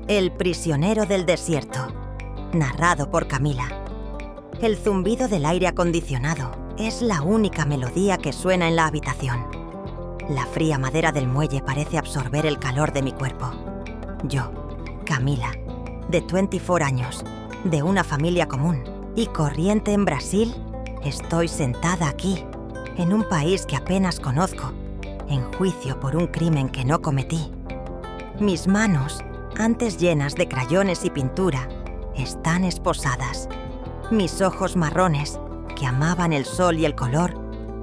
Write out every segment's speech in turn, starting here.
El prisionero del desierto, narrado por Camila. El zumbido del aire acondicionado es la única melodía que suena en la habitación. La fría madera del muelle parece absorber el calor de mi cuerpo. Yo, Camila, de 24 años, de una familia común y corriente en Brasil, estoy sentada aquí, en un país que apenas conozco, en juicio por un crimen que no cometí. Mis manos, antes llenas de crayones y pintura, están esposadas. Mis ojos marrones, que amaban el sol y el color,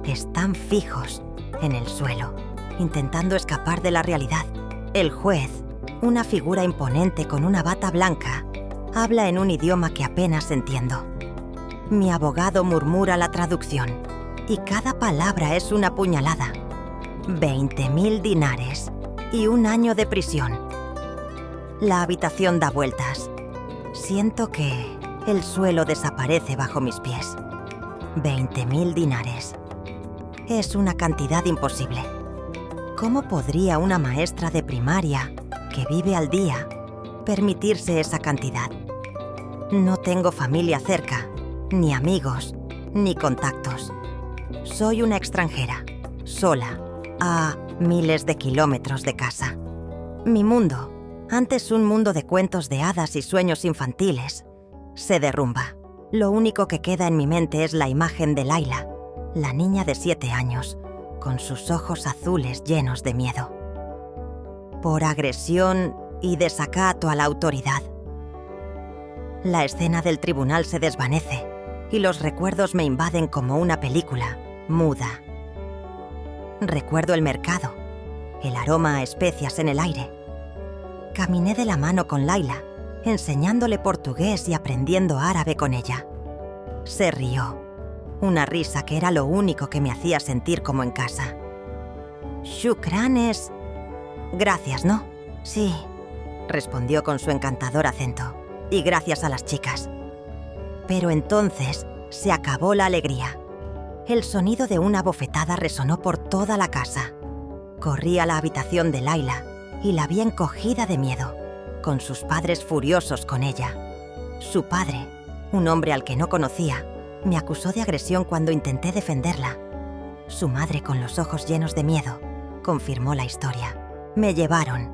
están fijos en el suelo, intentando escapar de la realidad. El juez, una figura imponente con una bata blanca, habla en un idioma que apenas entiendo. Mi abogado murmura la traducción, y cada palabra es una puñalada. 20.000 dinares y 1 año de prisión. La habitación da vueltas. Siento que el suelo desaparece bajo mis pies. 20.000 dinares. Es una cantidad imposible. ¿Cómo podría una maestra de primaria, que vive al día, permitirse esa cantidad? No tengo familia cerca, ni amigos, ni contactos. Soy una extranjera, sola, a miles de kilómetros de casa. Mi mundo, antes un mundo de cuentos de hadas y sueños infantiles, se derrumba. Lo único que queda en mi mente es la imagen de Laila, la niña de 7 años, con sus ojos azules llenos de miedo. Por agresión y desacato a la autoridad. La escena del tribunal se desvanece y los recuerdos me invaden como una película, muda. Recuerdo el mercado, el aroma a especias en el aire. Caminé de la mano con Laila, enseñándole portugués y aprendiendo árabe con ella. Se rió, una risa que era lo único que me hacía sentir como en casa. Shukran es... Gracias, ¿no? Sí, respondió con su encantador acento. Y gracias a las chicas. Pero entonces se acabó la alegría. El sonido de una bofetada resonó por toda la casa. Corrí a la habitación de Laila y la vi encogida de miedo, con sus padres furiosos con ella. Su padre, un hombre al que no conocía, me acusó de agresión cuando intenté defenderla. Su madre, con los ojos llenos de miedo, confirmó la historia. Me llevaron,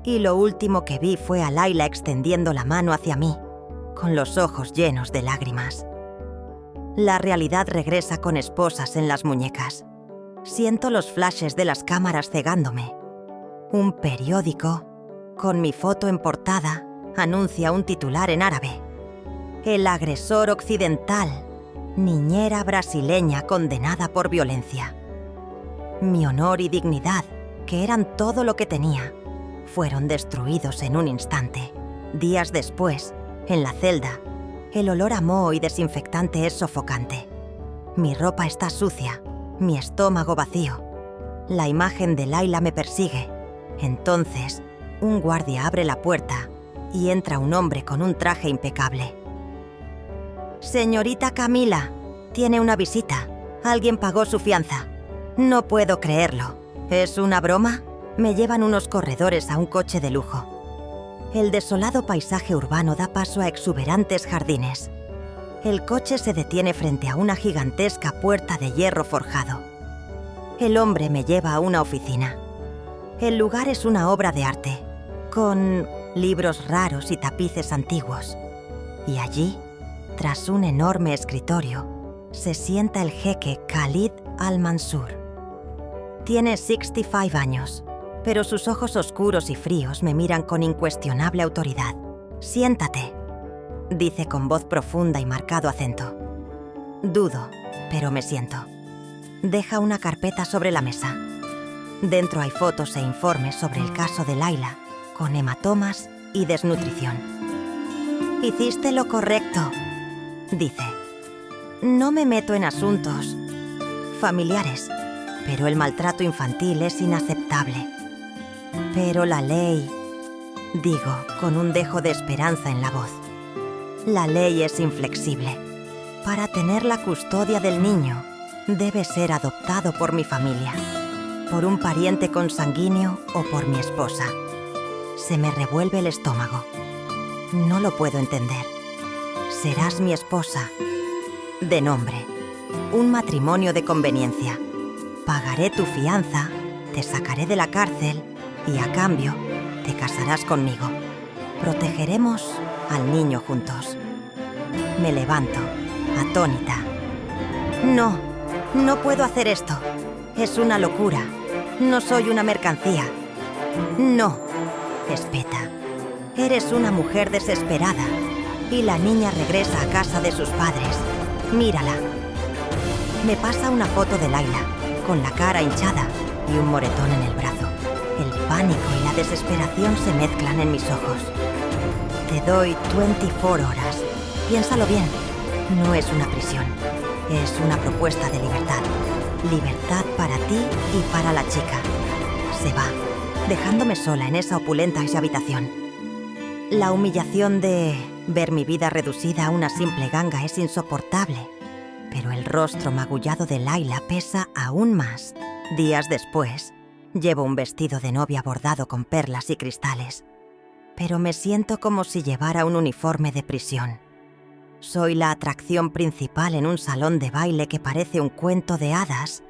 y lo último que vi fue a Laila extendiendo la mano hacia mí, con los ojos llenos de lágrimas. La realidad regresa con esposas en las muñecas. Siento los flashes de las cámaras cegándome. Un periódico, con mi foto en portada, anuncia un titular en árabe. El agresor occidental, niñera brasileña condenada por violencia. Mi honor y dignidad, que eran todo lo que tenía, fueron destruidos en un instante. Días después, en la celda, el olor a moho y desinfectante es sofocante. Mi ropa está sucia, mi estómago vacío. La imagen de Laila me persigue. Entonces, un guardia abre la puerta y entra un hombre con un traje impecable. Señorita Camila, tiene una visita. Alguien pagó su fianza. No puedo creerlo. ¿Es una broma? Me llevan unos corredores a un coche de lujo. El desolado paisaje urbano da paso a exuberantes jardines. El coche se detiene frente a una gigantesca puerta de hierro forjado. El hombre me lleva a una oficina. El lugar es una obra de arte, con libros raros y tapices antiguos. Y allí, tras un enorme escritorio, se sienta el jeque Khalid Al-Mansur. Tiene 65 años, pero sus ojos oscuros y fríos me miran con incuestionable autoridad. «Siéntate», dice con voz profunda y marcado acento. Dudo, pero me siento. Deja una carpeta sobre la mesa. Dentro hay fotos e informes sobre el caso de Laila, con hematomas y desnutrición. «Hiciste lo correcto», dice. «No me meto en asuntos familiares, pero el maltrato infantil es inaceptable. Pero la ley», digo, con un dejo de esperanza en la voz. «La ley es inflexible. Para tener la custodia del niño, debe ser adoptado por mi familia, por un pariente consanguíneo o por mi esposa. Se me revuelve el estómago. No lo puedo entender. Serás mi esposa. De nombre. Un matrimonio de conveniencia. Pagaré tu fianza, te sacaré de la cárcel y a cambio te casarás conmigo. Protegeremos al niño juntos. Me levanto, atónita. No, no puedo hacer esto. Es una locura. No soy una mercancía. No, espeta. Eres una mujer desesperada y la niña regresa a casa de sus padres. Mírala. Me pasa una foto de Layla, con la cara hinchada y un moretón en el brazo. El pánico y la desesperación se mezclan en mis ojos. Te doy 24 horas. Piénsalo bien. No es una prisión. Es una propuesta de libertad. Libertad para ti y para la chica. Se va, dejándome sola en esa opulenta habitación. La humillación de ver mi vida reducida a una simple ganga es insoportable. Pero el rostro magullado de Layla pesa aún más. Días después, llevo un vestido de novia bordado con perlas y cristales. Pero me siento como si llevara un uniforme de prisión. Soy la atracción principal en un salón de baile que parece un cuento de hadas,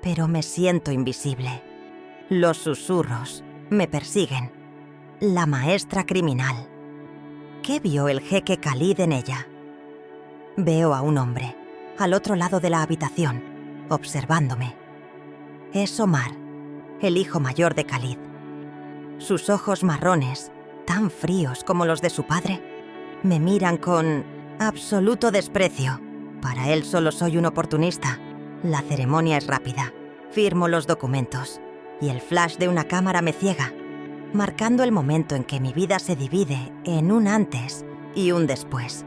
pero me siento invisible. Los susurros me persiguen. La maestra criminal. ¿Qué vio el jeque Khalid en ella? Veo a un hombre, al otro lado de la habitación, observándome. Es Omar, el hijo mayor de Khalid. Sus ojos marrones, tan fríos como los de su padre, me miran con absoluto desprecio. Para él solo soy un oportunista. La ceremonia es rápida. Firmo los documentos y el flash de una cámara me ciega, marcando el momento en que mi vida se divide en un antes y un después.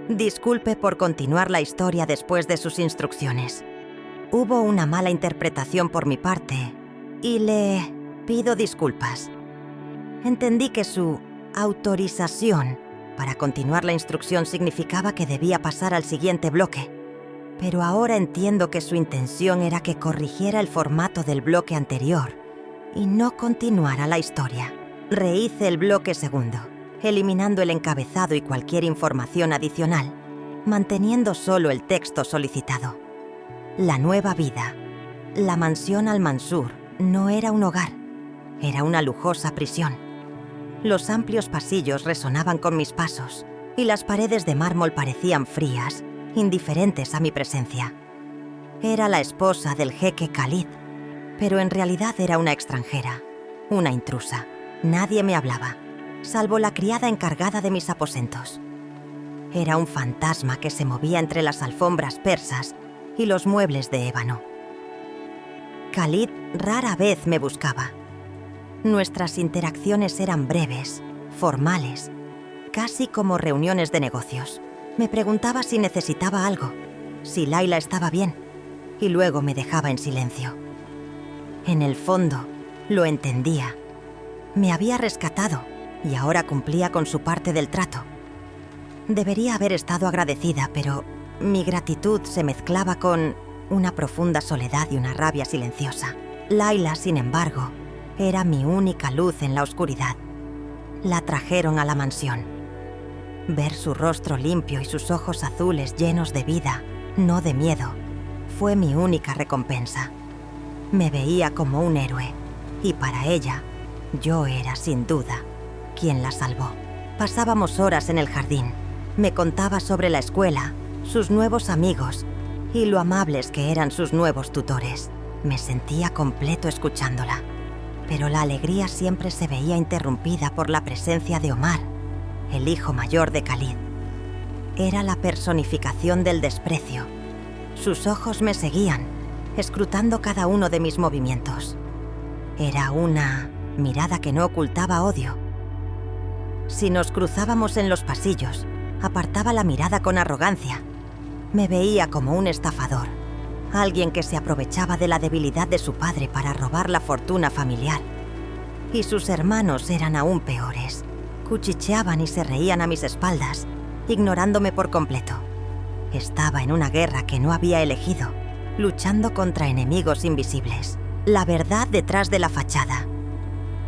Disculpe por continuar la historia después de sus instrucciones. Hubo una mala interpretación por mi parte y le pido disculpas. Entendí que su autorización para continuar la instrucción significaba que debía pasar al siguiente bloque, pero ahora entiendo que su intención era que corrigiera el formato del bloque anterior y no continuara la historia. Rehice el bloque segundo, eliminando el encabezado y cualquier información adicional, manteniendo solo el texto solicitado. La nueva vida. La mansión Al-Mansur no era un hogar, era una lujosa prisión. Los amplios pasillos resonaban con mis pasos y las paredes de mármol parecían frías, indiferentes a mi presencia. Era la esposa del jeque Khalid, pero en realidad era una extranjera, una intrusa. Nadie me hablaba, salvo la criada encargada de mis aposentos. Era un fantasma que se movía entre las alfombras persas y los muebles de ébano. Khalid rara vez me buscaba. Nuestras interacciones eran breves, formales, casi como reuniones de negocios. Me preguntaba si necesitaba algo, si Layla estaba bien, y luego me dejaba en silencio. En el fondo, lo entendía. Me había rescatado y ahora cumplía con su parte del trato. Debería haber estado agradecida, pero mi gratitud se mezclaba con una profunda soledad y una rabia silenciosa. Layla, sin embargo, era mi única luz en la oscuridad. La trajeron a la mansión. Ver su rostro limpio y sus ojos azules llenos de vida, no de miedo, fue mi única recompensa. Me veía como un héroe, y para ella, yo era, sin duda, quien la salvó. Pasábamos horas en el jardín. Me contaba sobre la escuela, sus nuevos amigos y lo amables que eran sus nuevos tutores. Me sentía completo escuchándola, pero la alegría siempre se veía interrumpida por la presencia de Omar, el hijo mayor de Khalid. Era la personificación del desprecio. Sus ojos me seguían, escrutando cada uno de mis movimientos. Era una mirada que no ocultaba odio. Si nos cruzábamos en los pasillos, apartaba la mirada con arrogancia. Me veía como un estafador, alguien que se aprovechaba de la debilidad de su padre para robar la fortuna familiar. Y sus hermanos eran aún peores. Cuchicheaban y se reían a mis espaldas, ignorándome por completo. Estaba en una guerra que no había elegido, luchando contra enemigos invisibles. La verdad detrás de la fachada.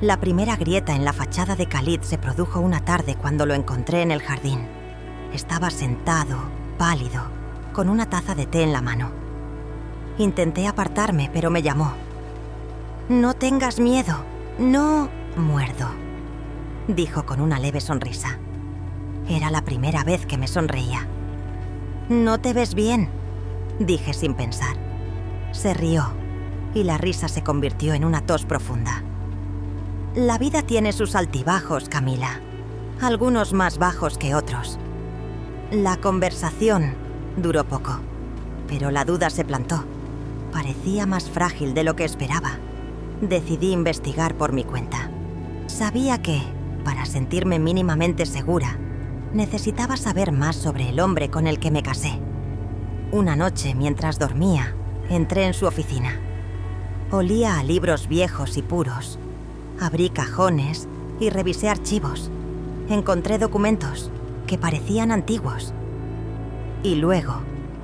La primera grieta en la fachada de Khalid se produjo una tarde cuando lo encontré en el jardín. Estaba sentado, pálido, con una taza de té en la mano. Intenté apartarme, pero me llamó. «No tengas miedo, no muerdo», dijo con una leve sonrisa. Era la primera vez que me sonreía. «No te ves bien», dije sin pensar. Se rió, y la risa se convirtió en una tos profunda. «La vida tiene sus altibajos, Camila, algunos más bajos que otros». La conversación duró poco, pero la duda se plantó. Parecía más frágil de lo que esperaba. Decidí investigar por mi cuenta. Sabía que, para sentirme mínimamente segura, necesitaba saber más sobre el hombre con el que me casé. Una noche, mientras dormía, entré en su oficina. Olía a libros viejos y puros. Abrí cajones y revisé archivos. Encontré documentos que parecían antiguos. Y luego,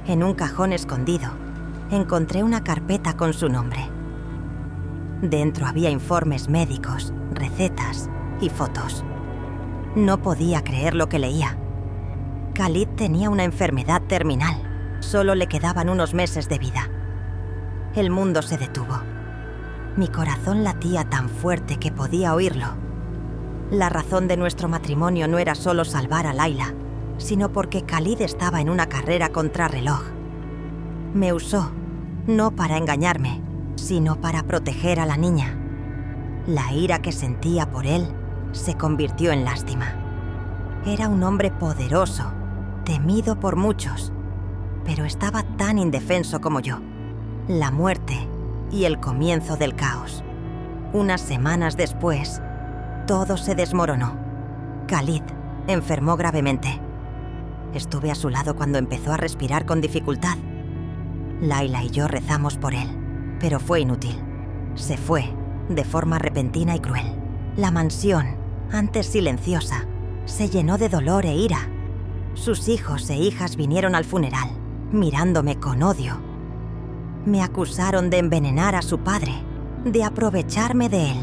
en un cajón escondido, encontré una carpeta con su nombre. Dentro había informes médicos, recetas y fotos. No podía creer lo que leía. Khalid tenía una enfermedad terminal. Solo le quedaban unos meses de vida. El mundo se detuvo. Mi corazón latía tan fuerte que podía oírlo. La razón de nuestro matrimonio no era solo salvar a Layla, sino porque Khalid estaba en una carrera contrarreloj. Me usó, no para engañarme, sino para proteger a la niña. La ira que sentía por él se convirtió en lástima. Era un hombre poderoso, temido por muchos, pero estaba tan indefenso como yo. La muerte y el comienzo del caos. Unas semanas después, todo se desmoronó. Khalid enfermó gravemente. Estuve a su lado cuando empezó a respirar con dificultad. Layla y yo rezamos por él, pero fue inútil. Se fue, de forma repentina y cruel. La mansión, antes silenciosa, se llenó de dolor e ira. Sus hijos e hijas vinieron al funeral, mirándome con odio. Me acusaron de envenenar a su padre, de aprovecharme de él.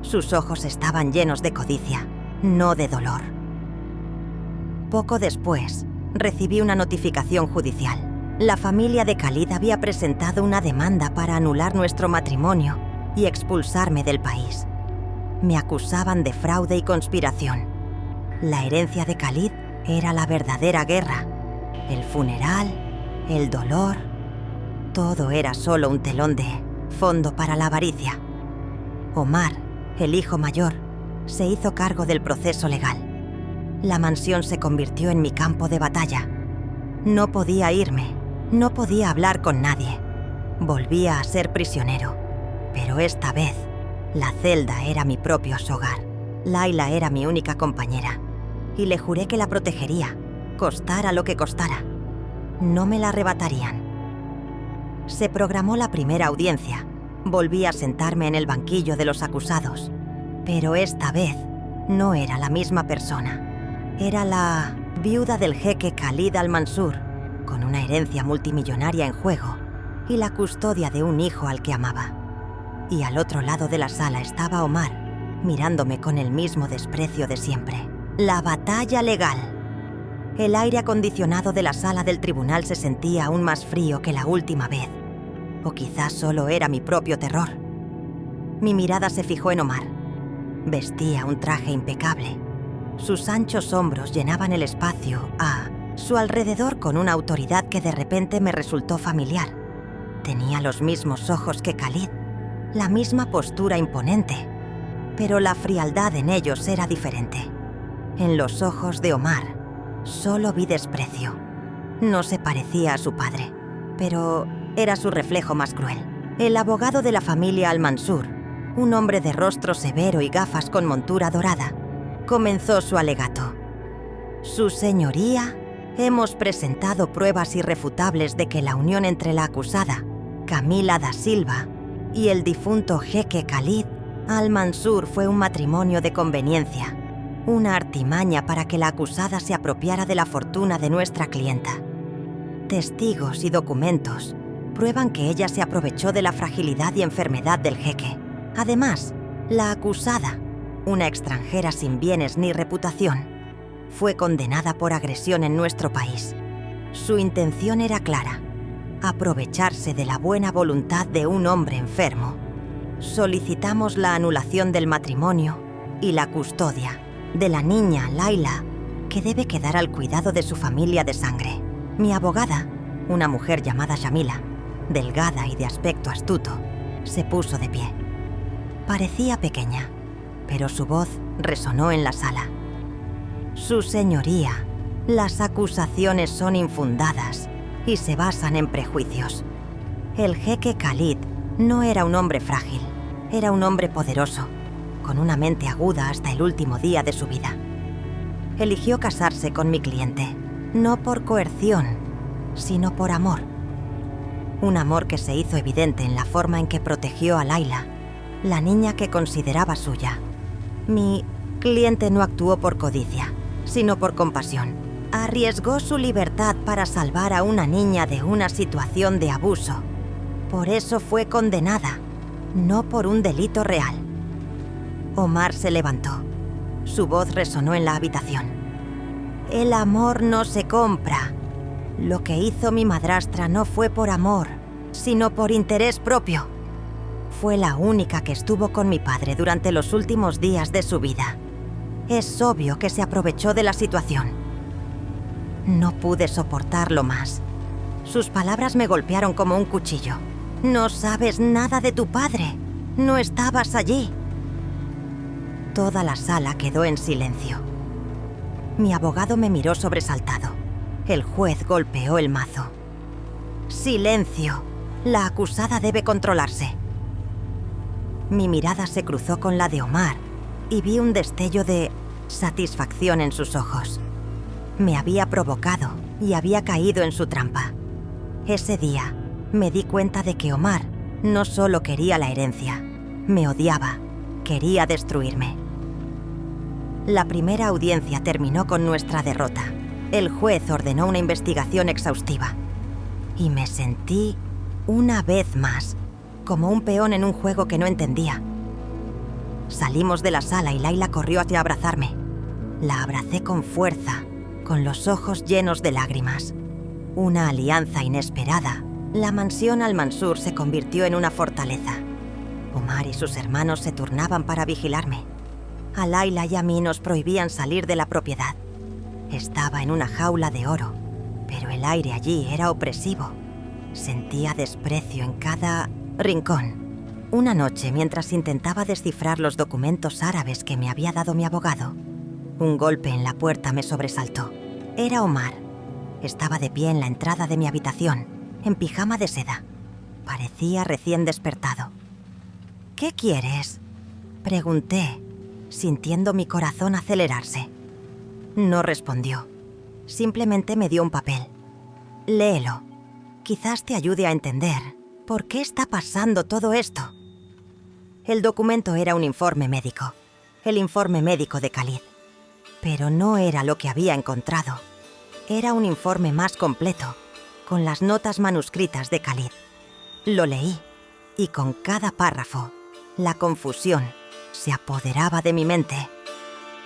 Sus ojos estaban llenos de codicia, no de dolor. Poco después, recibí una notificación judicial. La familia de Khalid había presentado una demanda para anular nuestro matrimonio y expulsarme del país. Me acusaban de fraude y conspiración. La herencia de Khalid era la verdadera guerra. El funeral, el dolor, todo era solo un telón de fondo para la avaricia. Omar, el hijo mayor, se hizo cargo del proceso legal. La mansión se convirtió en mi campo de batalla. No podía irme, no podía hablar con nadie. Volvía a ser prisionero, pero esta vez la celda era mi propio hogar. Layla era mi única compañera, y le juré que la protegería, costara lo que costara. No me la arrebatarían. Se programó la primera audiencia. Volví a sentarme en el banquillo de los acusados, pero esta vez no era la misma persona. Era la viuda del jeque Khalid al-Mansur, con una herencia multimillonaria en juego y la custodia de un hijo al que amaba. Y al otro lado de la sala estaba Omar, mirándome con el mismo desprecio de siempre. La batalla legal. El aire acondicionado de la sala del tribunal se sentía aún más frío que la última vez. O quizás solo era mi propio terror. Mi mirada se fijó en Omar. Vestía un traje impecable. Sus anchos hombros llenaban el espacio a su alrededor con una autoridad que de repente me resultó familiar. Tenía los mismos ojos que Khalid, la misma postura imponente, pero la frialdad en ellos era diferente. En los ojos de Omar solo vi desprecio. No se parecía a su padre, pero era su reflejo más cruel. El abogado de la familia al-Mansur, un hombre de rostro severo y gafas con montura dorada, comenzó su alegato. Su señoría, hemos presentado pruebas irrefutables de que la unión entre la acusada, Camila da Silva, y el difunto jeque Khalid al-Mansur fue un matrimonio de conveniencia, una artimaña para que la acusada se apropiara de la fortuna de nuestra clienta. Testigos y documentos prueban que ella se aprovechó de la fragilidad y enfermedad del jeque. Además, La acusada, una extranjera sin bienes ni reputación, fue condenada por agresión en nuestro país. Su intención era clara: aprovecharse de la buena voluntad de un hombre enfermo. Solicitamos la anulación del matrimonio y la custodia de la niña Laila, que debe quedar al cuidado de su familia de sangre. Mi abogada, una mujer llamada Shamila, delgada y de aspecto astuto, se puso de pie. Parecía pequeña, pero su voz resonó en la sala. Su señoría, las acusaciones son infundadas y se basan en prejuicios. El jeque Khalid no era un hombre frágil, era un hombre poderoso, con una mente aguda hasta el último día de su vida. Eligió casarse con mi cliente, no por coerción, sino por amor. Un amor que se hizo evidente en la forma en que protegió a Laila, la niña que consideraba suya. Mi cliente no actuó por codicia, sino por compasión. Arriesgó su libertad para salvar a una niña de una situación de abuso. Por eso fue condenada, no por un delito real. Omar se levantó. Su voz resonó en la habitación. El amor no se compra. Lo que hizo mi madrastra no fue por amor, sino por interés propio. Fue la única que estuvo con mi padre durante los últimos días de su vida. Es obvio que se aprovechó de la situación. No pude soportarlo más. Sus palabras me golpearon como un cuchillo. No sabes nada de tu padre. No estabas allí. Toda la sala quedó en silencio. Mi abogado me miró sobresaltado. El juez golpeó el mazo. ¡Silencio! La acusada debe controlarse. Mi mirada se cruzó con la de Omar y vi un destello de satisfacción en sus ojos. Me había provocado y había caído en su trampa. Ese día me di cuenta de que Omar no solo quería la herencia, me odiaba, quería destruirme. La primera audiencia terminó con nuestra derrota. El juez ordenó una investigación exhaustiva. Y me sentí, una vez más, como un peón en un juego que no entendía. Salimos de la sala y Laila corrió hacia abrazarme. La abracé con fuerza, con los ojos llenos de lágrimas. Una alianza inesperada. La mansión Al-Mansur se convirtió en una fortaleza. Omar y sus hermanos se turnaban para vigilarme. A Laila y a mí nos prohibían salir de la propiedad. Estaba en una jaula de oro, pero el aire allí era opresivo. Sentía desprecio en cada rincón. Una noche, mientras intentaba descifrar los documentos árabes que me había dado mi abogado, un golpe en la puerta me sobresaltó. Era Omar. Estaba de pie en la entrada de mi habitación, en pijama de seda. Parecía recién despertado. ¿Qué quieres?, pregunté, sintiendo mi corazón acelerarse. No respondió. Simplemente me dio un papel. Léelo. Quizás te ayude a entender por qué está pasando todo esto. El documento era un informe médico. El informe médico de Khalid. Pero no era lo que había encontrado. Era un informe más completo, con las notas manuscritas de Khalid. Lo leí, y con cada párrafo, la confusión se apoderaba de mi mente.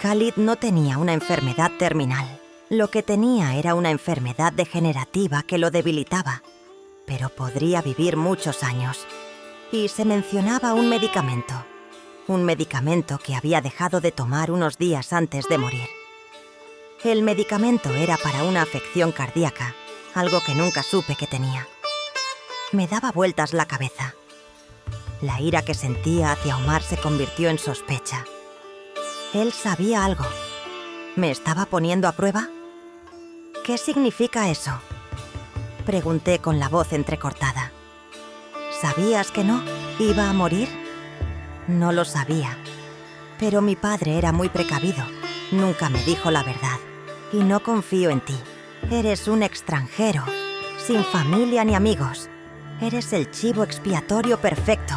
Khalid no tenía una enfermedad terminal. Lo que tenía era una enfermedad degenerativa que lo debilitaba, pero podría vivir muchos años. Y se mencionaba un medicamento que había dejado de tomar unos días antes de morir. El medicamento era para una afección cardíaca, algo que nunca supe que tenía. Me daba vueltas la cabeza. La ira que sentía hacia Omar se convirtió en sospecha. Él sabía algo. ¿Me estaba poniendo a prueba? ¿Qué significa eso?, pregunté con la voz entrecortada. ¿Sabías que no iba a morir? No lo sabía. Pero mi padre era muy precavido. Nunca me dijo la verdad. Y no confío en ti. Eres un extranjero, sin familia ni amigos. Eres el chivo expiatorio perfecto.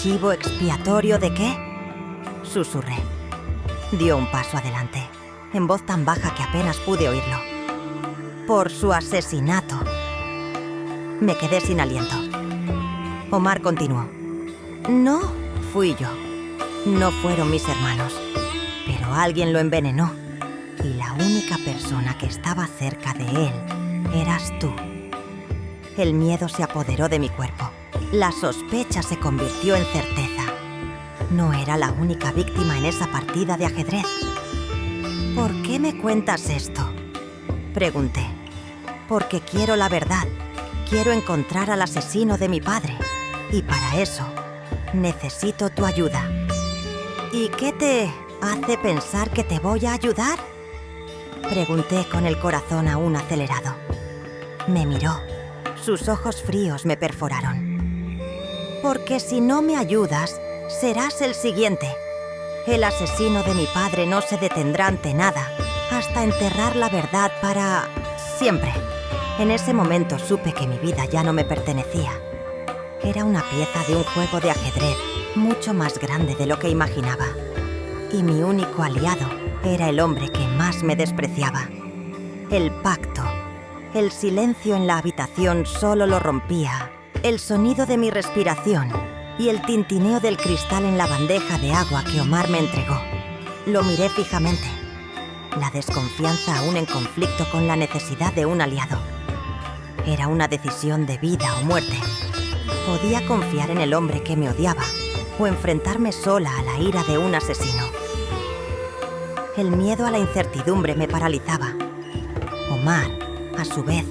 ¿Chivo expiatorio de qué?, susurré. Dio un paso adelante, en voz tan baja que apenas pude oírlo. Por su asesinato. Me quedé sin aliento. Omar continuó. No fui yo. No fueron mis hermanos, pero alguien lo envenenó. Y la única persona que estaba cerca de él eras tú. El miedo se apoderó de mi cuerpo. La sospecha se convirtió en certeza. No era la única víctima en esa partida de ajedrez. ¿Por qué me cuentas esto?, pregunté. Porque quiero la verdad. Quiero encontrar al asesino de mi padre. Y para eso, necesito tu ayuda. ¿Y qué te hace pensar que te voy a ayudar?, pregunté con el corazón aún acelerado. Me miró. Sus ojos fríos me perforaron. Porque si no me ayudas, serás el siguiente. El asesino de mi padre no se detendrá ante nada hasta enterrar la verdad para siempre. En ese momento supe que mi vida ya no me pertenecía. Era una pieza de un juego de ajedrez mucho más grande de lo que imaginaba. Y mi único aliado era el hombre que más me despreciaba. El pacto. El silencio en la habitación solo lo rompía el sonido de mi respiración y el tintineo del cristal en la bandeja de agua que Omar me entregó. Lo miré fijamente. La desconfianza aún en conflicto con la necesidad de un aliado. Era una decisión de vida o muerte. Podía confiar en el hombre que me odiaba o enfrentarme sola a la ira de un asesino. El miedo a la incertidumbre me paralizaba. Omar, a su vez,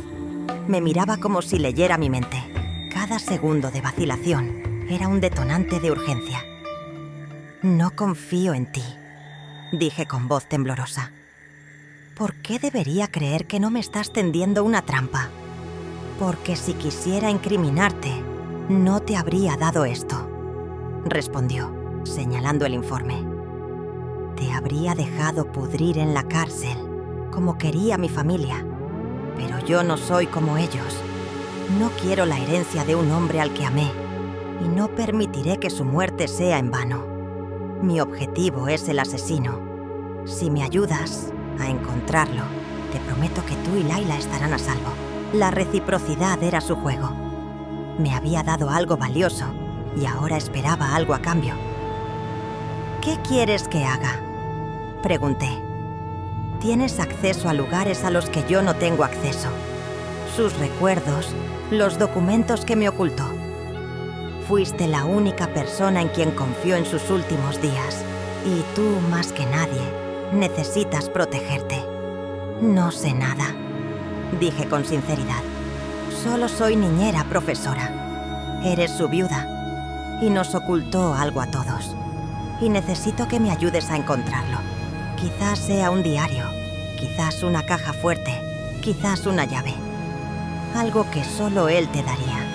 me miraba como si leyera mi mente. Cada segundo de vacilación era un detonante de urgencia. No confío en ti, dije con voz temblorosa. ¿Por qué debería creer que no me estás tendiendo una trampa? Porque si quisiera incriminarte, no te habría dado esto, respondió, señalando el informe. Te habría dejado pudrir en la cárcel, como quería mi familia. Pero yo no soy como ellos. No quiero la herencia de un hombre al que amé, y no permitiré que su muerte sea en vano. Mi objetivo es el asesino. Si me ayudas a encontrarlo, te prometo que tú y Layla estarán a salvo. La reciprocidad era su juego. Me había dado algo valioso y ahora esperaba algo a cambio. ¿Qué quieres que haga?, pregunté. Tienes acceso a lugares a los que yo no tengo acceso. Sus recuerdos, los documentos que me ocultó. Fuiste la única persona en quien confió en sus últimos días. Y tú, más que nadie, necesitas protegerte. No sé nada, dije con sinceridad. Solo soy niñera profesora. Eres su viuda. Y nos ocultó algo a todos. Y necesito que me ayudes a encontrarlo. Quizás sea un diario, quizás una caja fuerte, quizás una llave. Algo que solo él te daría.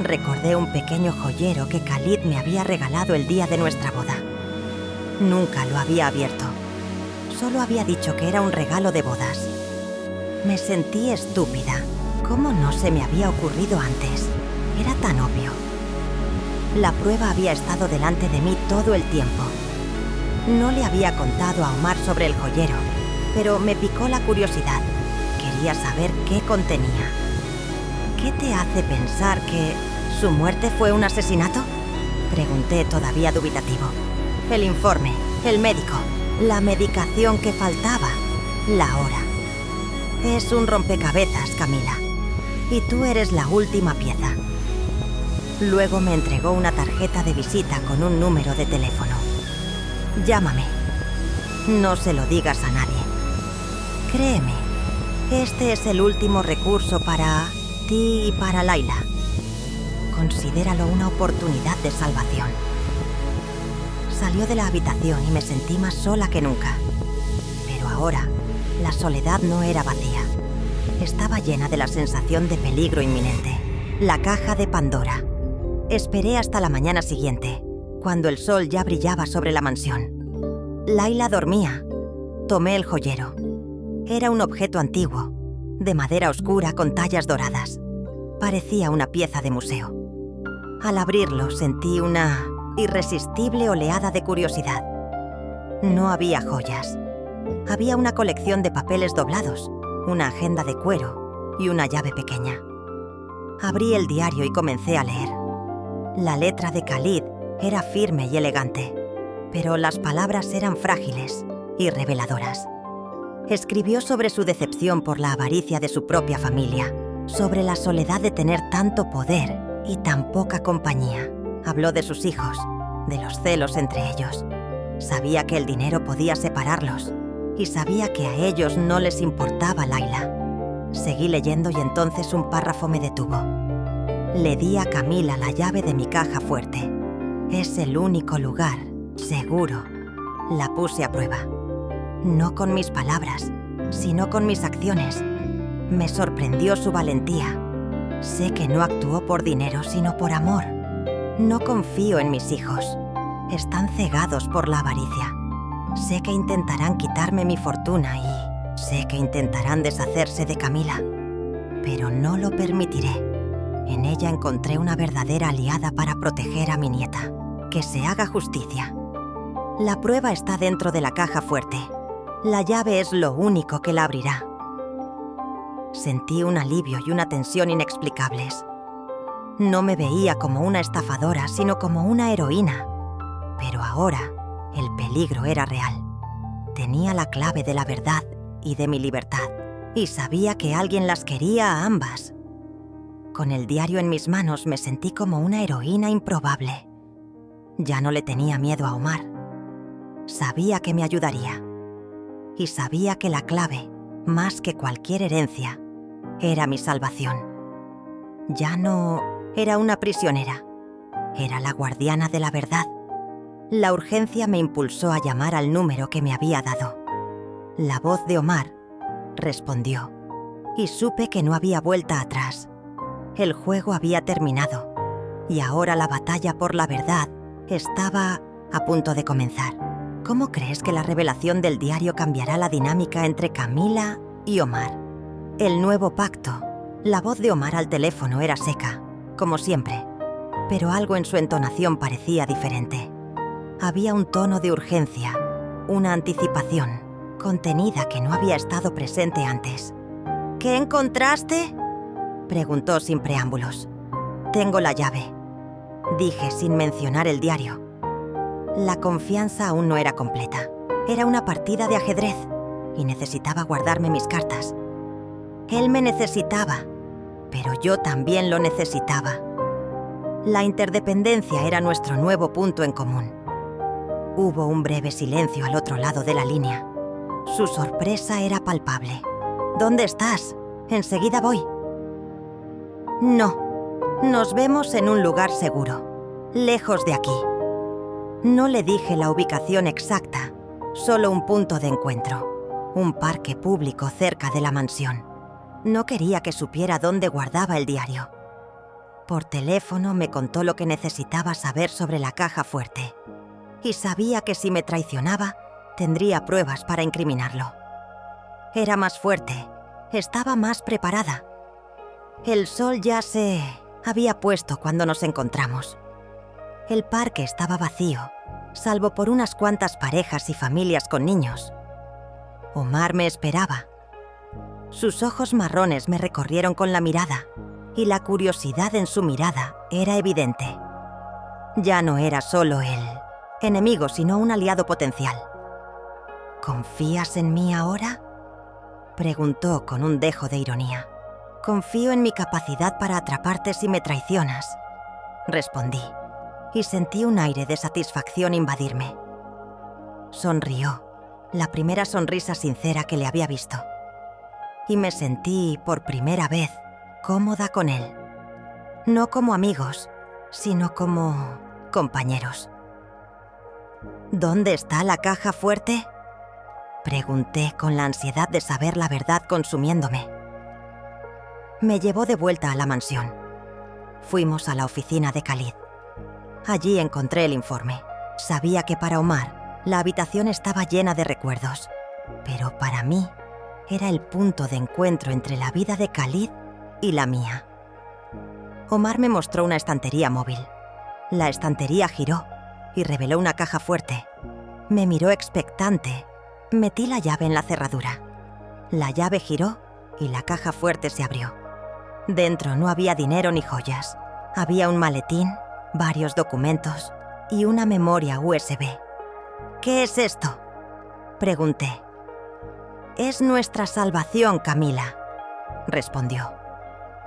Recordé un pequeño joyero que Khalid me había regalado el día de nuestra boda. Nunca lo había abierto. Solo había dicho que era un regalo de bodas. Me sentí estúpida. ¿Cómo no se me había ocurrido antes? Era tan obvio. La prueba había estado delante de mí todo el tiempo. No le había contado a Omar sobre el joyero, pero me picó la curiosidad. Quería saber qué contenía. ¿Qué te hace pensar que su muerte fue un asesinato?, pregunté todavía dubitativo. El informe, el médico, la medicación que faltaba, la hora. Es un rompecabezas, Camila. Y tú eres la última pieza. Luego me entregó una tarjeta de visita con un número de teléfono. Llámame. No se lo digas a nadie. Créeme, este es el último recurso para ti y para Layla. Considéralo una oportunidad de salvación. Salió de la habitación y me sentí más sola que nunca. Pero ahora, la soledad no era vacía. Estaba llena de la sensación de peligro inminente. La caja de Pandora. Esperé hasta la mañana siguiente, cuando el sol ya brillaba sobre la mansión. Layla dormía. Tomé el joyero. Era un objeto antiguo, de madera oscura con tallas doradas. Parecía una pieza de museo. Al abrirlo sentí una irresistible oleada de curiosidad. No había joyas. Había una colección de papeles doblados, una agenda de cuero y una llave pequeña. Abrí el diario y comencé a leer. La letra de Khalid era firme y elegante. pero las palabras eran frágiles y reveladoras. Escribió sobre su decepción por la avaricia de su propia familia, sobre la soledad de tener tanto poder y tan poca compañía. Habló de sus hijos, de los celos entre ellos. Sabía que el dinero podía separarlos y sabía que a ellos no les importaba Layla. Seguí leyendo y entonces un párrafo me detuvo. Le di a Camila la llave de mi caja fuerte. Es el único lugar seguro. La puse a prueba. No con mis palabras, sino con mis acciones. Me sorprendió su valentía. Sé que no actuó por dinero, sino por amor. No confío en mis hijos. Están cegados por la avaricia. Sé que intentarán quitarme mi fortuna y sé que intentarán deshacerse de Camila. Pero no lo permitiré. En ella encontré una verdadera aliada para proteger a mi nieta. Que se haga justicia. La prueba está dentro de la caja fuerte. La llave es lo único que la abrirá. Sentí un alivio y una tensión inexplicables. No me veía como una estafadora, sino como una heroína. Pero ahora, el peligro era real. Tenía la clave de la verdad y de mi libertad, y sabía que alguien las quería a ambas. Con el diario en mis manos me sentí como una heroína improbable. Ya no le tenía miedo a Omar. Sabía que me ayudaría. Y sabía que la clave, más que cualquier herencia, era mi salvación. Ya no era una prisionera. Era la guardiana de la verdad. La urgencia me impulsó a llamar al número que me había dado. La voz de Omar respondió, y supe que no había vuelta atrás. El juego había terminado, y ahora la batalla por la verdad estaba a punto de comenzar. ¿Cómo crees que la revelación del diario cambiará la dinámica entre Camila y Omar? El nuevo pacto. La voz de Omar al teléfono era seca, como siempre, pero algo en su entonación parecía diferente. Había un tono de urgencia, una anticipación, contenida que no había estado presente antes. ¿Qué encontraste?, preguntó sin preámbulos. Tengo la llave, dije sin mencionar el diario. La confianza aún no era completa. Era una partida de ajedrez y necesitaba guardarme mis cartas. Él me necesitaba, pero yo también lo necesitaba. La interdependencia era nuestro nuevo punto en común. Hubo un breve silencio al otro lado de la línea. Su sorpresa era palpable. ¿Dónde estás? Enseguida voy. No, nos vemos en un lugar seguro, lejos de aquí. No le dije la ubicación exacta, solo un punto de encuentro, un parque público cerca de la mansión. No quería que supiera dónde guardaba el diario. Por teléfono me contó lo que necesitaba saber sobre la caja fuerte, y sabía que si me traicionaba, tendría pruebas para incriminarlo. Era más fuerte, estaba más preparada. El sol ya se había puesto cuando nos encontramos. El parque estaba vacío, salvo por unas cuantas parejas y familias con niños. Omar me esperaba. Sus ojos marrones me recorrieron con la mirada, y la curiosidad en su mirada era evidente. Ya no era solo el enemigo, sino un aliado potencial. ¿Confías en mí ahora?, preguntó con un dejo de ironía. Confío en mi capacidad para atraparte si me traicionas, respondí, y sentí un aire de satisfacción invadirme. Sonrió, la primera sonrisa sincera que le había visto, y me sentí, por primera vez, cómoda con él. No como amigos, sino como compañeros. ¿Dónde está la caja fuerte?, pregunté con la ansiedad de saber la verdad consumiéndome. Me llevó de vuelta a la mansión. Fuimos a la oficina de Khalid. Allí encontré el informe. Sabía que para Omar la habitación estaba llena de recuerdos, pero para mí era el punto de encuentro entre la vida de Khalid y la mía. Omar me mostró una estantería móvil. La estantería giró y reveló una caja fuerte. Me miró expectante. Metí la llave en la cerradura. La llave giró y la caja fuerte se abrió. Dentro no había dinero ni joyas. Había un maletín, varios documentos y una memoria USB. ¿Qué es esto?, pregunté. Es nuestra salvación, Camila, respondió.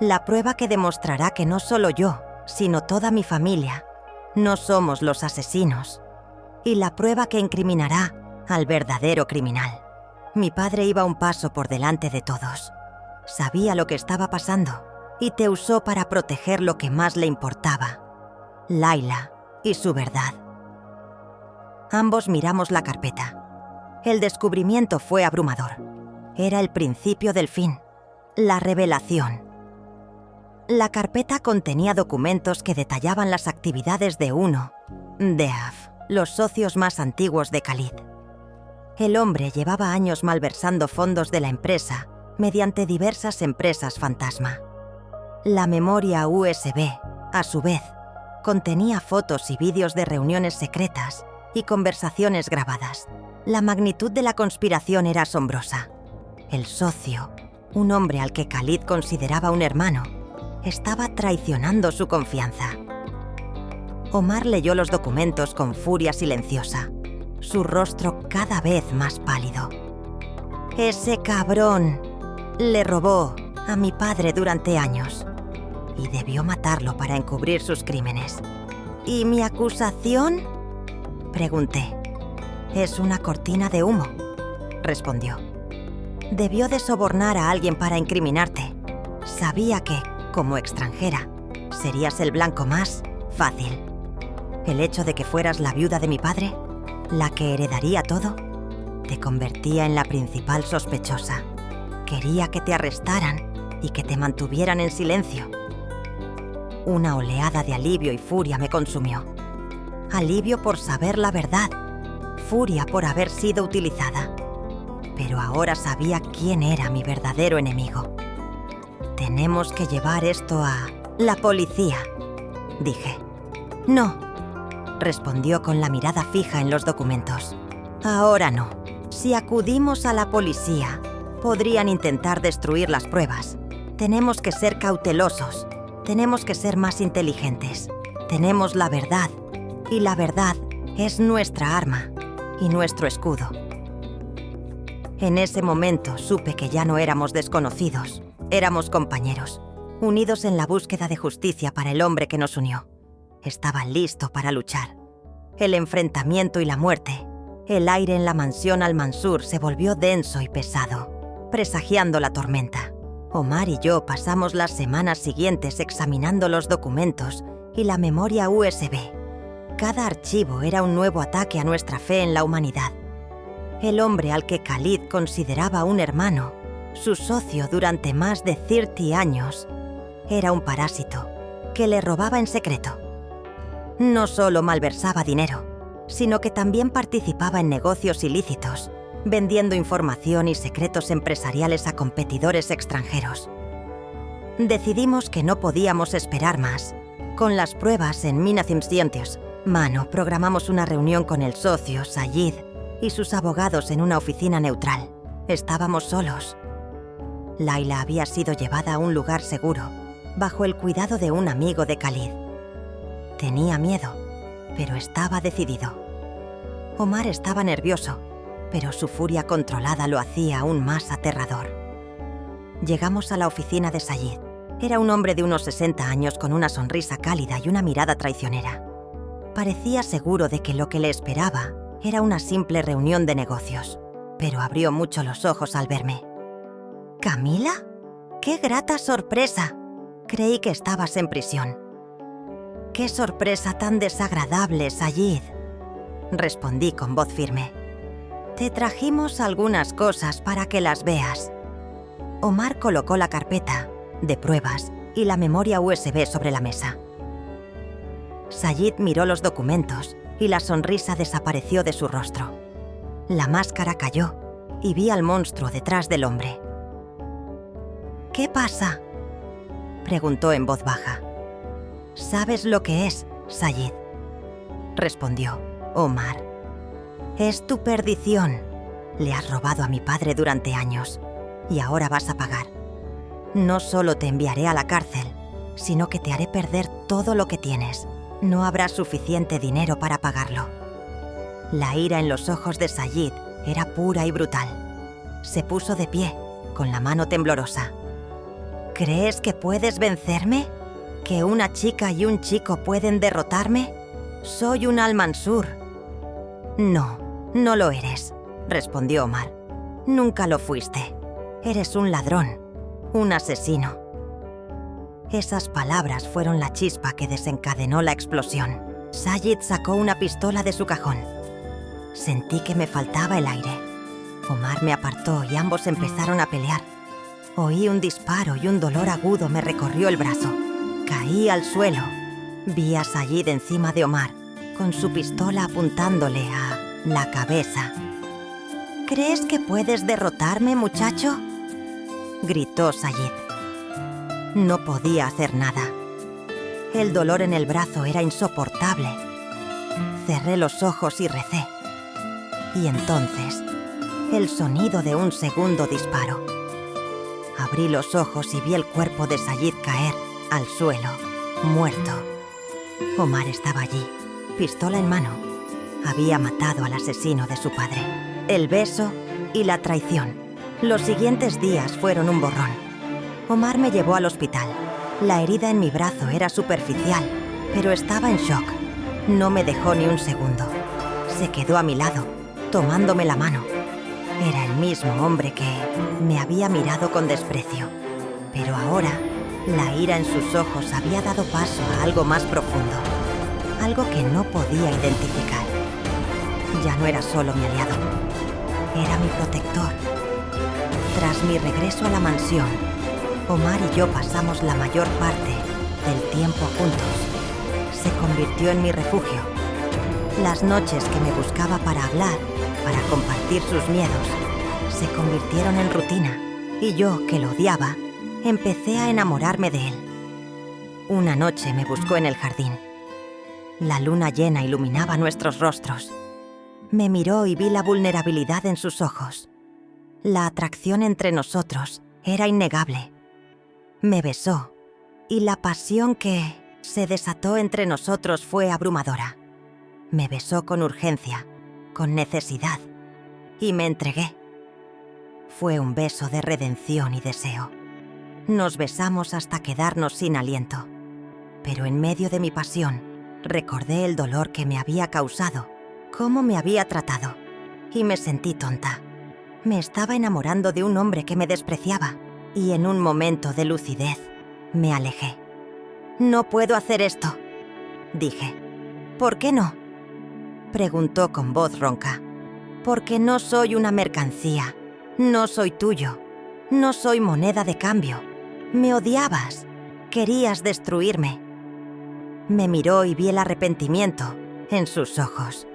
La prueba que demostrará que no solo yo, sino toda mi familia, no somos los asesinos. Y la prueba que incriminará al verdadero criminal. Mi padre iba un paso por delante de todos. Sabía lo que estaba pasando y te usó para proteger lo que más le importaba: Layla y su verdad. Ambos miramos la carpeta. El descubrimiento fue abrumador. Era el principio del fin, la revelación. La carpeta contenía documentos que detallaban las actividades de uno, Deaf, los socios más antiguos de Khalid. El hombre llevaba años malversando fondos de la empresa mediante diversas empresas fantasma. La memoria USB, a su vez, contenía fotos y vídeos de reuniones secretas y conversaciones grabadas. La magnitud de la conspiración era asombrosa. El socio, un hombre al que Khalid consideraba un hermano, estaba traicionando su confianza. Omar leyó los documentos con furia silenciosa, su rostro cada vez más pálido. Ese cabrón le robó a mi padre durante años y debió matarlo para encubrir sus crímenes. ¿Y mi acusación?, pregunté. Es una cortina de humo, respondió. Debió de sobornar a alguien para incriminarte. Sabía que, como extranjera, serías el blanco más fácil. El hecho de que fueras la viuda de mi padre, la que heredaría todo, te convertía en la principal sospechosa. Quería que te arrestaran y que te mantuvieran en silencio. Una oleada de alivio y furia me consumió. Alivio por saber la verdad, furia por haber sido utilizada. Pero ahora sabía quién era mi verdadero enemigo. Tenemos que llevar esto a la policía, dije. No, respondió con la mirada fija en los documentos. Ahora no. Si acudimos a la policía, podrían intentar destruir las pruebas. Tenemos que ser cautelosos. Tenemos que ser más inteligentes. Tenemos la verdad. Y la verdad es nuestra arma y nuestro escudo. En ese momento supe que ya no éramos desconocidos. Éramos compañeros, unidos en la búsqueda de justicia para el hombre que nos unió. Estaba listo para luchar. El enfrentamiento y la muerte. El aire en la mansión Al-Mansur se volvió denso y pesado, presagiando la tormenta. Omar y yo pasamos las semanas siguientes examinando los documentos y la memoria USB. Cada archivo era un nuevo ataque a nuestra fe en la humanidad. El hombre al que Khalid consideraba un hermano, su socio durante más de 30 años, era un parásito que le robaba en secreto. No solo malversaba dinero, sino que también participaba en negocios ilícitos, vendiendo información y secretos empresariales a competidores extranjeros. Decidimos que no podíamos esperar más. Con las pruebas en Minazim Scientios, programamos una reunión con el socio, Sayid, y sus abogados en una oficina neutral. Estábamos solos. Layla había sido llevada a un lugar seguro, bajo el cuidado de un amigo de Khalid. Tenía miedo, pero estaba decidido. Omar estaba nervioso, pero su furia controlada lo hacía aún más aterrador. Llegamos a la oficina de Sayid. Era un hombre de unos 60 años con una sonrisa cálida y una mirada traicionera. Parecía seguro de que lo que le esperaba era una simple reunión de negocios, pero abrió mucho los ojos al verme. ¿Camila? ¡Qué grata sorpresa! Creí que estabas en prisión. ¡Qué sorpresa tan desagradable, Sayid!, respondí con voz firme. Te trajimos algunas cosas para que las veas. Omar colocó la carpeta de pruebas y la memoria USB sobre la mesa. Sayid miró los documentos y la sonrisa desapareció de su rostro. La máscara cayó y vi al monstruo detrás del hombre. ¿Qué pasa?, preguntó en voz baja. ¿Sabes lo que es, Sayid?, respondió Omar. Es tu perdición. Le has robado a mi padre durante años y ahora vas a pagar. No solo te enviaré a la cárcel, sino que te haré perder todo lo que tienes. No habrá suficiente dinero para pagarlo. La ira en los ojos de Sayid era pura y brutal. Se puso de pie, con la mano temblorosa. ¿Crees que puedes vencerme? ¿Que una chica y un chico pueden derrotarme? Soy un Al-Mansur. No, no lo eres, respondió Omar. Nunca lo fuiste. Eres un ladrón, un asesino. Esas palabras fueron la chispa que desencadenó la explosión. Sayid sacó una pistola de su cajón. Sentí que me faltaba el aire. Omar me apartó y ambos empezaron a pelear. Oí un disparo y un dolor agudo me recorrió el brazo. Caí al suelo. Vi a Sayid encima de Omar, con su pistola apuntándole a la cabeza. ¿Crees que puedes derrotarme, muchacho?, gritó Sayid. No podía hacer nada. El dolor en el brazo era insoportable. Cerré los ojos y recé. Y entonces, el sonido de un segundo disparo. Abrí los ojos y vi el cuerpo de Sayid caer al suelo, muerto. Omar estaba allí, pistola en mano. Había matado al asesino de su padre. El beso y la traición. Los siguientes días fueron un borrón. Omar me llevó al hospital. La herida en mi brazo era superficial, pero estaba en shock. No me dejó ni un segundo. Se quedó a mi lado, tomándome la mano. Era el mismo hombre que me había mirado con desprecio. Pero ahora, la ira en sus ojos había dado paso a algo más profundo. Algo que no podía identificar. Ya no era solo mi aliado. Era mi protector. Tras mi regreso a la mansión, Omar y yo pasamos la mayor parte del tiempo juntos. Se convirtió en mi refugio. Las noches que me buscaba para hablar, para compartir sus miedos, se convirtieron en rutina. Y yo, que lo odiaba, empecé a enamorarme de él. Una noche me buscó en el jardín. La luna llena iluminaba nuestros rostros. Me miró y vi la vulnerabilidad en sus ojos. La atracción entre nosotros era innegable. Me besó, y la pasión que se desató entre nosotros fue abrumadora. Me besó con urgencia, con necesidad, y me entregué. Fue un beso de redención y deseo. Nos besamos hasta quedarnos sin aliento. Pero en medio de mi pasión, recordé el dolor que me había causado, cómo me había tratado, y me sentí tonta. Me estaba enamorando de un hombre que me despreciaba, y en un momento de lucidez, me alejé. «No puedo hacer esto», dije. «¿Por qué no?», preguntó con voz ronca. «Porque no soy una mercancía, no soy tuyo, no soy moneda de cambio. Me odiabas, querías destruirme». Me miró y vi el arrepentimiento en sus ojos.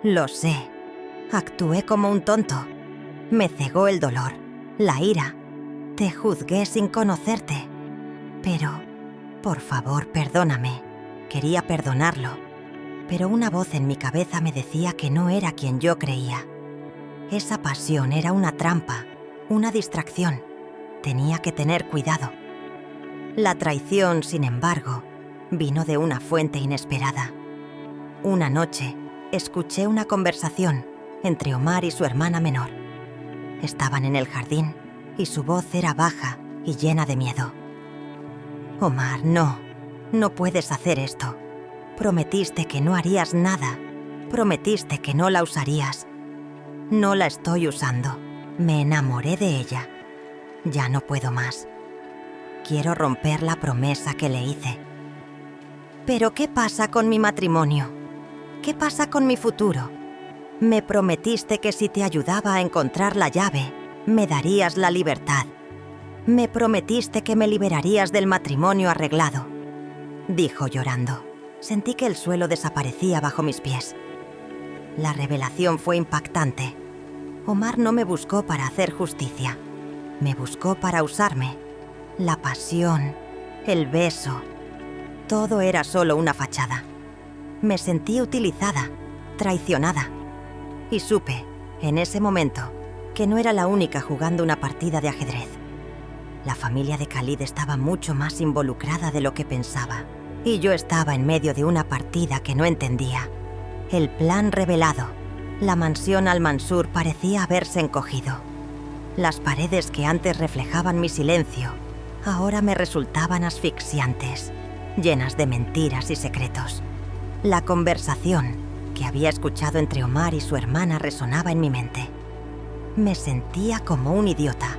Lo sé, actué como un tonto. Me cegó el dolor, la ira. Te juzgué sin conocerte. Pero, por favor, perdóname. Quería perdonarlo. Pero una voz en mi cabeza me decía que no era quien yo creía. Esa pasión era una trampa, una distracción. Tenía que tener cuidado. La traición, sin embargo, vino de una fuente inesperada. Una noche, escuché una conversación entre Omar y su hermana menor. Estaban en el jardín y su voz era baja y llena de miedo. «Omar, no puedes hacer esto. Prometiste que no harías nada. Prometiste que no la usarías. No la estoy usando. Me enamoré de ella. Ya no puedo más. Quiero romper la promesa que le hice». «¿Pero qué pasa con mi matrimonio? ¿Qué pasa con mi futuro? Me prometiste que si te ayudaba a encontrar la llave, me darías la libertad. Me prometiste que me liberarías del matrimonio arreglado», dijo llorando. Sentí que el suelo desaparecía bajo mis pies. La revelación fue impactante. Omar no me buscó para hacer justicia. Me buscó para usarme. La pasión, el beso, todo era solo una fachada. Me sentí utilizada, traicionada. Y supe, en ese momento, que no era la única jugando una partida de ajedrez. La familia de Khalid estaba mucho más involucrada de lo que pensaba. Y yo estaba en medio de una partida que no entendía. El plan revelado. La mansión Al-Mansur parecía haberse encogido. Las paredes que antes reflejaban mi silencio, ahora me resultaban asfixiantes, llenas de mentiras y secretos. La conversación que había escuchado entre Omar y su hermana resonaba en mi mente. Me sentía como un idiota,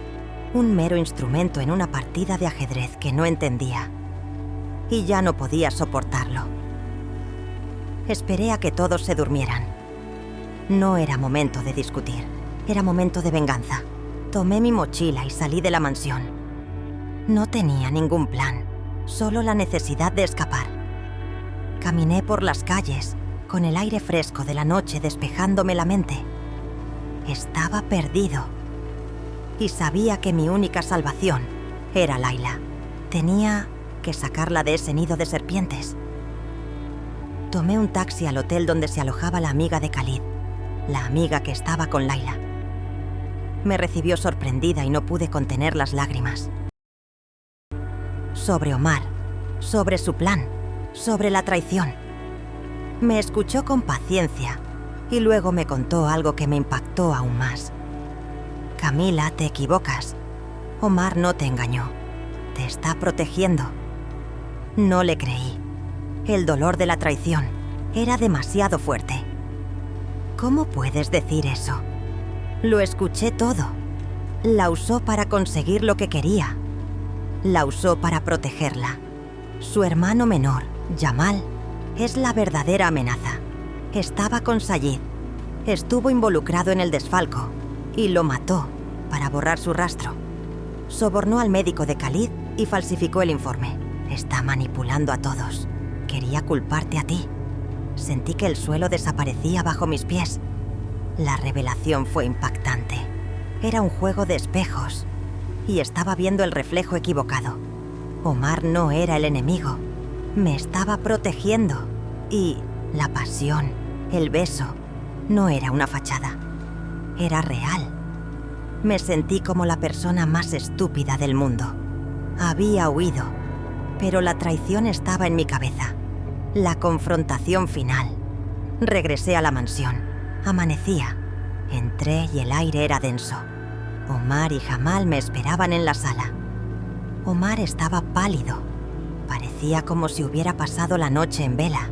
un mero instrumento en una partida de ajedrez que no entendía. Y ya no podía soportarlo. Esperé a que todos se durmieran. No era momento de discutir, era momento de venganza. Tomé mi mochila y salí de la mansión. No tenía ningún plan, solo la necesidad de escapar. Caminé por las calles, con el aire fresco de la noche despejándome la mente. Estaba perdido. Y sabía que mi única salvación era Layla. Tenía que sacarla de ese nido de serpientes. Tomé un taxi al hotel donde se alojaba la amiga de Khalid, la amiga que estaba con Layla. Me recibió sorprendida y no pude contener las lágrimas. Sobre Omar, sobre su plan, sobre la traición. Me escuchó con paciencia y luego me contó algo que me impactó aún más. Camila, te equivocas. Omar no te engañó. Te está protegiendo. No le creí. El dolor de la traición era demasiado fuerte. ¿Cómo puedes decir eso? Lo escuché todo. La usó para conseguir lo que quería. La usó para protegerla. Su hermano menor, Jamal, es la verdadera amenaza. Estaba con Sayid. Estuvo involucrado en el desfalco y lo mató para borrar su rastro. Sobornó al médico de Khalid y falsificó el informe. Está manipulando a todos. Quería culparte a ti. Sentí que el suelo desaparecía bajo mis pies. La revelación fue impactante. Era un juego de espejos y estaba viendo el reflejo equivocado. Omar no era el enemigo. Me estaba protegiendo. Y la pasión, el beso, no era una fachada. Era real. Me sentí como la persona más estúpida del mundo. Había huido, pero la traición estaba en mi cabeza. La confrontación final. Regresé a la mansión. Amanecía. Entré y el aire era denso. Omar y Jamal me esperaban en la sala. Omar estaba pálido. Parecía como si hubiera pasado la noche en vela.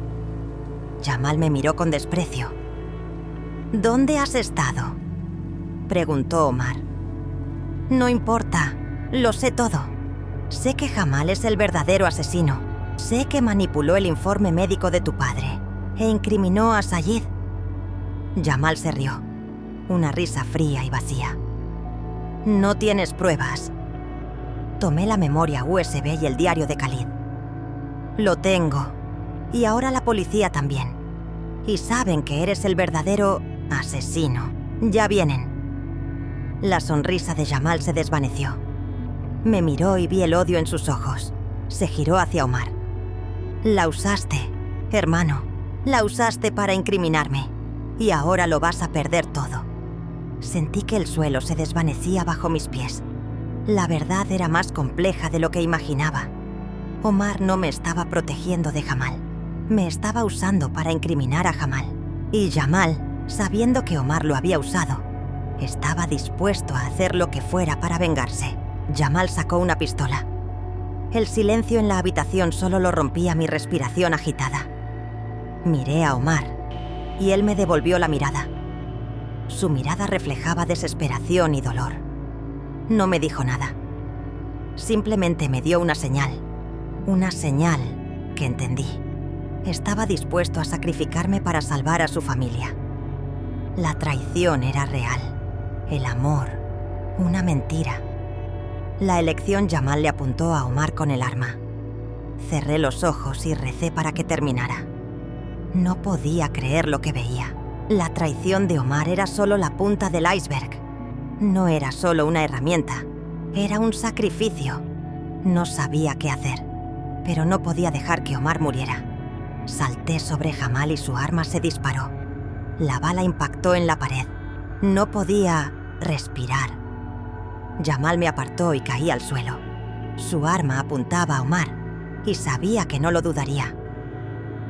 Jamal me miró con desprecio. ¿Dónde has estado?, preguntó Omar. No importa, lo sé todo. Sé que Jamal es el verdadero asesino. Sé que manipuló el informe médico de tu padre e incriminó a Sayid. Jamal se rió, una risa fría y vacía. No tienes pruebas. Tomé la memoria USB y el diario de Khalid. Lo tengo. Y ahora la policía también. Y saben que eres el verdadero asesino. Ya vienen. La sonrisa de Jamal se desvaneció. Me miró y vi el odio en sus ojos. Se giró hacia Omar. La usaste, hermano. La usaste para incriminarme. Y ahora lo vas a perder todo. Sentí que el suelo se desvanecía bajo mis pies. La verdad era más compleja de lo que imaginaba. Omar no me estaba protegiendo de Jamal. Me estaba usando para incriminar a Jamal. Y Jamal, sabiendo que Omar lo había usado, estaba dispuesto a hacer lo que fuera para vengarse. Jamal sacó una pistola. El silencio en la habitación solo lo rompía mi respiración agitada. Miré a Omar y él me devolvió la mirada. Su mirada reflejaba desesperación y dolor. No me dijo nada. Simplemente me dio una señal que entendí. Estaba dispuesto a sacrificarme para salvar a su familia. La traición era real. El amor, una mentira. La elección Jamal le apuntó a Omar con el arma. Cerré los ojos y recé para que terminara. No podía creer lo que veía. La traición de Omar era solo la punta del iceberg. No era solo una herramienta, era un sacrificio. No sabía qué hacer, pero no podía dejar que Omar muriera. Salté sobre Jamal y su arma se disparó. La bala impactó en la pared. No podía respirar. Jamal me apartó y caí al suelo. Su arma apuntaba a Omar y sabía que no lo dudaría.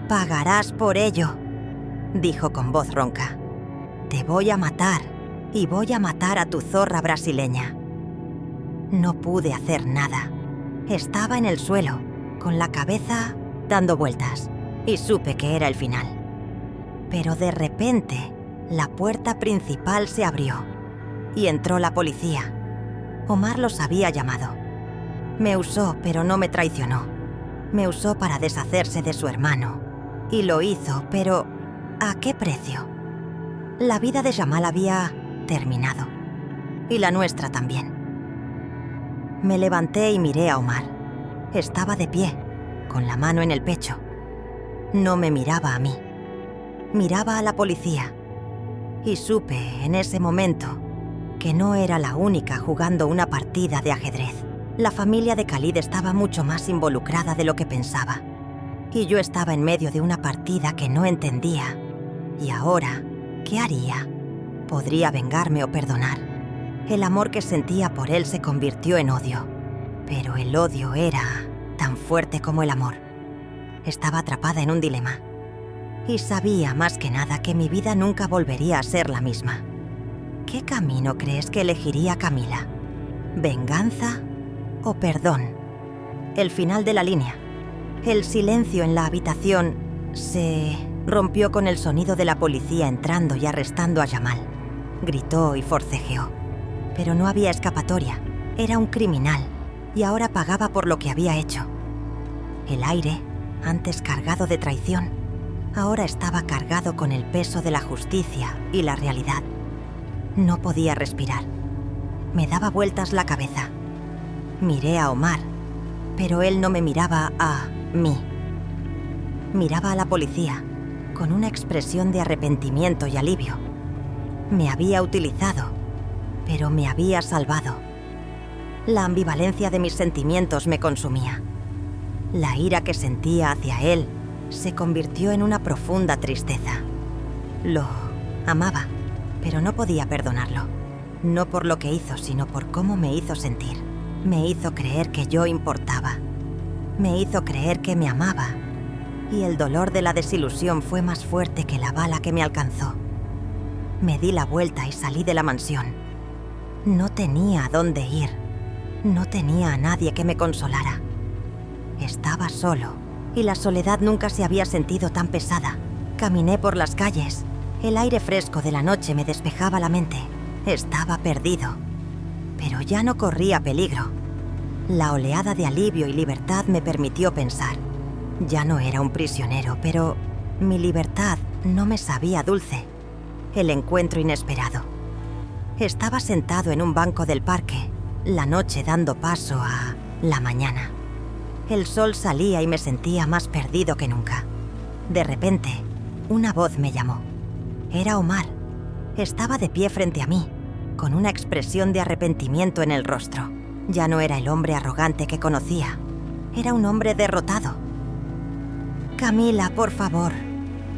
«Pagarás por ello», dijo con voz ronca. «Te voy a matar y voy a matar a tu zorra brasileña». No pude hacer nada. Estaba en el suelo, con la cabeza dando vueltas, y supe que era el final. Pero de repente, la puerta principal se abrió y entró la policía. Omar los había llamado. Me usó, pero no me traicionó. Me usó para deshacerse de su hermano. Y lo hizo, pero ¿a qué precio? La vida de Jamal había terminado. Y la nuestra también. Me levanté y miré a Omar. Estaba de pie, con la mano en el pecho. No me miraba a mí. Miraba a la policía. Y supe, en ese momento, que no era la única jugando una partida de ajedrez. La familia de Khalid estaba mucho más involucrada de lo que pensaba. Y yo estaba en medio de una partida que no entendía. Y ahora, ¿qué haría? Podría vengarme o perdonar. El amor que sentía por él se convirtió en odio. Pero el odio era tan fuerte como el amor. Estaba atrapada en un dilema. Y sabía más que nada que mi vida nunca volvería a ser la misma. ¿Qué camino crees que elegiría Camila? ¿Venganza o perdón? El final de la línea. El silencio en la habitación se rompió con el sonido de la policía entrando y arrestando a Jamal. Gritó y forcejeó. Pero no había escapatoria. Era un criminal y ahora pagaba por lo que había hecho. El aire, antes cargado de traición, ahora estaba cargado con el peso de la justicia y la realidad. No podía respirar. Me daba vueltas la cabeza. Miré a Omar, pero él no me miraba a mí. Miraba a la policía, con una expresión de arrepentimiento y alivio. Me había utilizado, pero me había salvado. La ambivalencia de mis sentimientos me consumía. La ira que sentía hacia él se convirtió en una profunda tristeza. Lo amaba, pero no podía perdonarlo. No por lo que hizo, sino por cómo me hizo sentir. Me hizo creer que yo importaba. Me hizo creer que me amaba. Y el dolor de la desilusión fue más fuerte que la bala que me alcanzó. Me di la vuelta y salí de la mansión. No tenía a dónde ir. No tenía a nadie que me consolara. Estaba solo, y la soledad nunca se había sentido tan pesada. Caminé por las calles. El aire fresco de la noche me despejaba la mente. Estaba perdido, pero ya no corría peligro. La oleada de alivio y libertad me permitió pensar. Ya no era un prisionero, pero mi libertad no me sabía dulce. El encuentro inesperado. Estaba sentado en un banco del parque, la noche dando paso a la mañana. El sol salía y me sentía más perdido que nunca. De repente, una voz me llamó. Era Omar. Estaba de pie frente a mí, con una expresión de arrepentimiento en el rostro. Ya no era el hombre arrogante que conocía. Era un hombre derrotado. «Camila, por favor,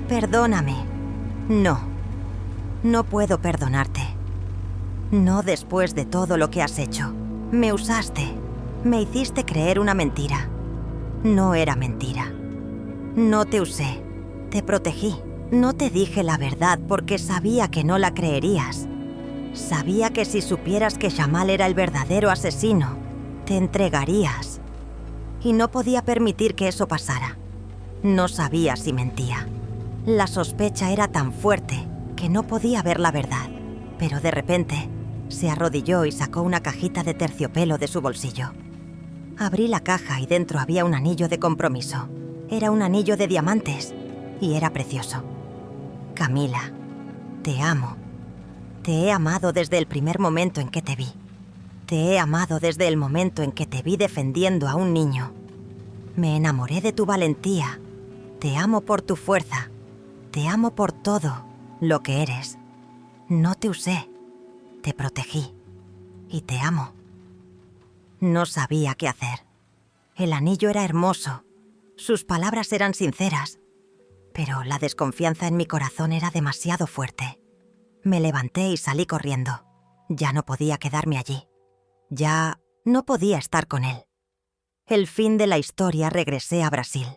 perdóname». «No, no puedo perdonarte. No después de todo lo que has hecho. Me usaste. Me hiciste creer una mentira. No era mentira. No te usé. Te protegí. No te dije la verdad porque sabía que no la creerías. Sabía que si supieras que Jamal era el verdadero asesino, te entregarías. Y no podía permitir que eso pasara. No sabía si mentía. La sospecha era tan fuerte que no podía ver la verdad. Pero de repente, se arrodilló y sacó una cajita de terciopelo de su bolsillo. Abrí la caja y dentro había un anillo de compromiso. Era un anillo de diamantes y era precioso. «Camila, te amo. Te he amado desde el primer momento en que te vi. Te he amado desde el momento en que te vi defendiendo a un niño. Me enamoré de tu valentía. Te amo por tu fuerza. Te amo por todo lo que eres. No te usé. Te protegí. Y te amo». No sabía qué hacer. El anillo era hermoso. Sus palabras eran sinceras. Pero la desconfianza en mi corazón era demasiado fuerte. Me levanté y salí corriendo. Ya no podía quedarme allí. Ya no podía estar con él. El fin de la historia, regresé a Brasil.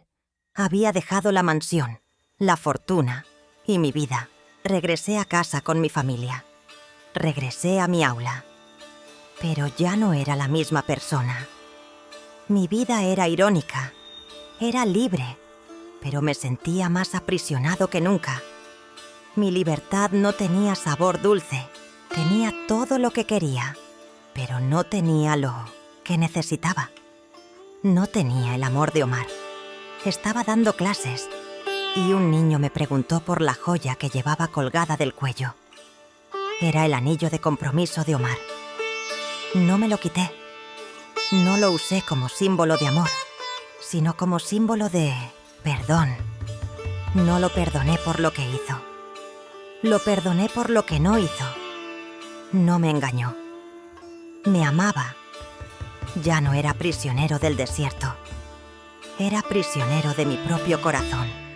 Había dejado la mansión, la fortuna y mi vida. Regresé a casa con mi familia. Regresé a mi aula. Pero ya no era la misma persona. Mi vida era irónica. Era libre, pero me sentía más aprisionado que nunca. Mi libertad no tenía sabor dulce. Tenía todo lo que quería, pero no tenía lo que necesitaba. No tenía el amor de Omar. Estaba dando clases y un niño me preguntó por la joya que llevaba colgada del cuello. Era el anillo de compromiso de Omar. No me lo quité. No lo usé como símbolo de amor, sino como símbolo de perdón. No lo perdoné por lo que hizo. Lo perdoné por lo que no hizo. No me engañó. Me amaba. Ya no era prisionero del desierto. Era prisionero de mi propio corazón.